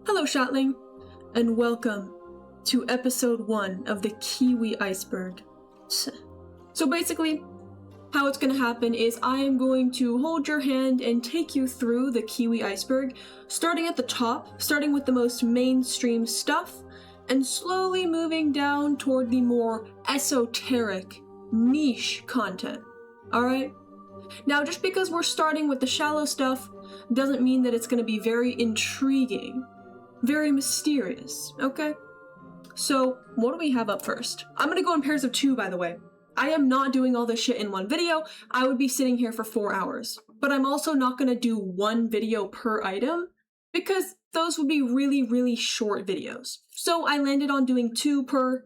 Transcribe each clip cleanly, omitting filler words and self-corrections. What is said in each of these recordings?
Hello, Shatling, and welcome to episode 1 of the Keewi iceberg. So basically, how it's going to happen is I am going to hold your hand and take you through the Keewi iceberg, starting at the top, starting with the most mainstream stuff, and slowly moving down toward the more esoteric, niche content. Alright? Now, just because we're starting with the shallow stuff doesn't mean that it's going to be very intriguing. Very mysterious, okay? So, what do we have up first? I'm gonna go in pairs of 2, by the way. I am not doing all this shit in one video. I would be sitting here for 4 hours. But I'm also not gonna do 1 video per item, because those would be really, really short videos. So I landed on doing 2 per.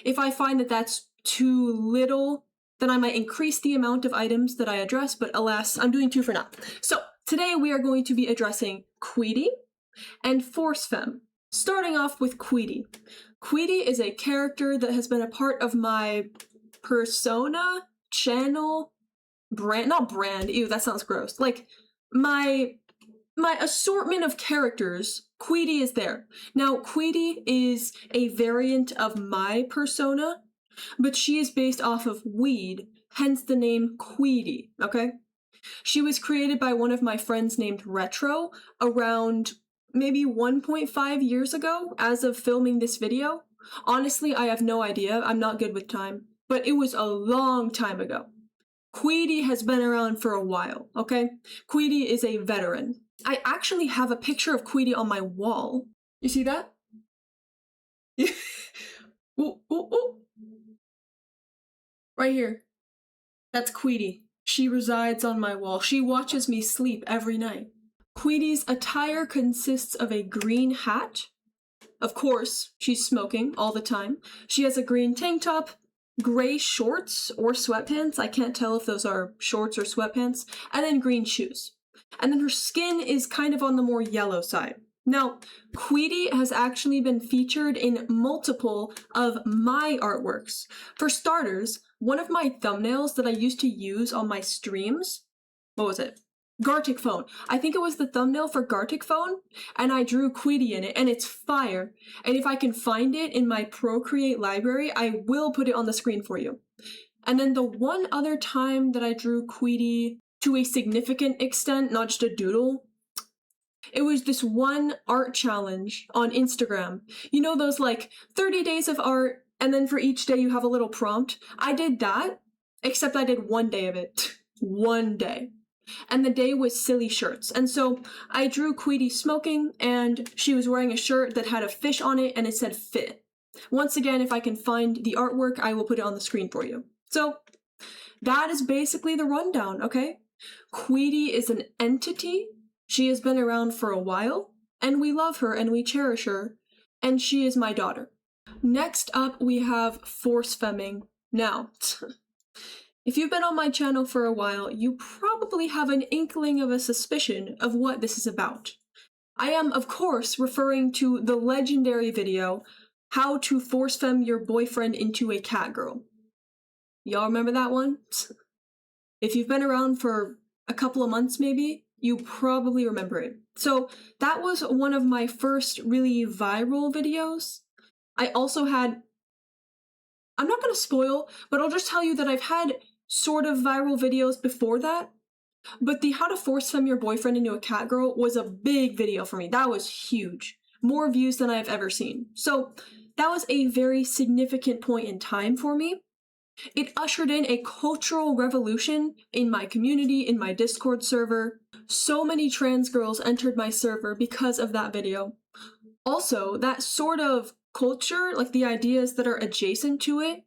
If I find that that's too little, then I might increase the amount of items that I address, but alas, I'm doing 2 for now. So, today we are going to be addressing Keewi and Force Femme. Starting off with Keewi. Keewi is a character that has been a part of my persona, channel, not brand, ew, that sounds gross. Like, my assortment of characters, Keewi is there. Now, Keewi is a variant of my persona, but she is based off of weed, hence the name Keewi, okay? She was created by one of my friends named Retro around maybe 1.5 years ago as of filming this video. Honestly, I have no idea. I'm not good with time, but it was a long time ago. Keewi has been around for a while, okay? Keewi is a veteran. I actually have a picture of Keewi on my wall. You see that? Ooh, ooh, ooh. Right here. That's Keewi. She resides on my wall. She watches me sleep every night. Keewi's attire consists of a green hat. Of course, she's smoking all the time. She has a green tank top, gray shorts or sweatpants. I can't tell if those are shorts or sweatpants. And then green shoes. And then her skin is kind of on the more yellow side. Now, Keewi has actually been featured in multiple of my artworks. For starters, one of my thumbnails that I used to use on my streams, what was it? Gartic Phone. I think it was the thumbnail for Gartic Phone, and I drew Keewi in it, and it's fire. And if I can find it in my Procreate library, I will put it on the screen for you. And then the one other time that I drew Keewi to a significant extent, not just a doodle, it was this one art challenge on Instagram. You know those like 30 days of art, and then for each day you have a little prompt? I did that, except I did 1 day of it. 1 day. And the day was silly shirts. And so I drew Keewi smoking, and she was wearing a shirt that had a fish on it, and it said fit. Once again, if I can find the artwork, I will put it on the screen for you. So that is basically the rundown, okay? Keewi is an entity. She has been around for a while, and we love her and we cherish her, and she is my daughter. Next up, we have Force Femming. Now, if you've been on my channel for a while, you probably have an inkling of a suspicion of what this is about. I am, of course, referring to the legendary video, How to Force Femme Your Boyfriend into a Cat Girl. Y'all remember that one? If you've been around for a couple of months maybe, you probably remember it. So that was one of my first really viral videos. I also had, I'm not going to spoil, but I'll just tell you that I've had sort of viral videos before that. But the How to Force Femme Your Boyfriend into a Cat Girl was a big video for me. That was huge. More views than I've ever seen. So that was a very significant point in time for me. It ushered in a cultural revolution in my community, in my Discord server. So many trans girls entered my server because of that video. Also, that sort of culture, like the ideas that are adjacent to it,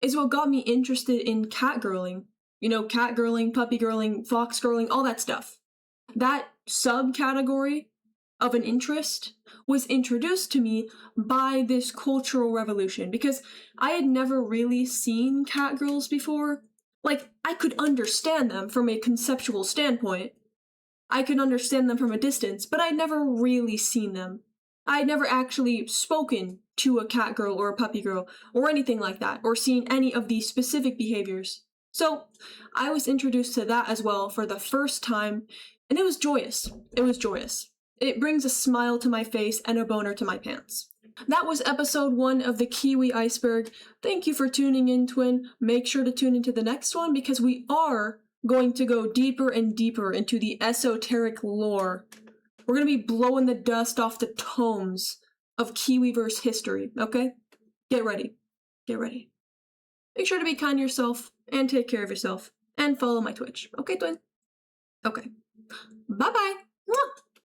is what got me interested in catgirling. You know, catgirling, puppy girling, fox girling, all that stuff. That subcategory of an interest was introduced to me by this cultural revolution, because I had never really seen catgirls before. Like, I could understand them from a conceptual standpoint. I could understand them from a distance, but I'd never really seen them. I'd never actually spoken to a cat girl or a puppy girl or anything like that, or seen any of these specific behaviors. So I was introduced to that as well for the first time, and it was joyous. It was joyous. It brings a smile to my face and a boner to my pants. That was episode 1 of the Keewi iceberg. Thank you for tuning in, Twin. Make sure to tune into the next one because we are going to go deeper and deeper into the esoteric lore. We're going to be blowing the dust off the tomes of Kiwiverse history, okay? Get ready. Get ready. Make sure to be kind to yourself and take care of yourself and follow my Twitch. Okay, Twin? Okay. Bye-bye.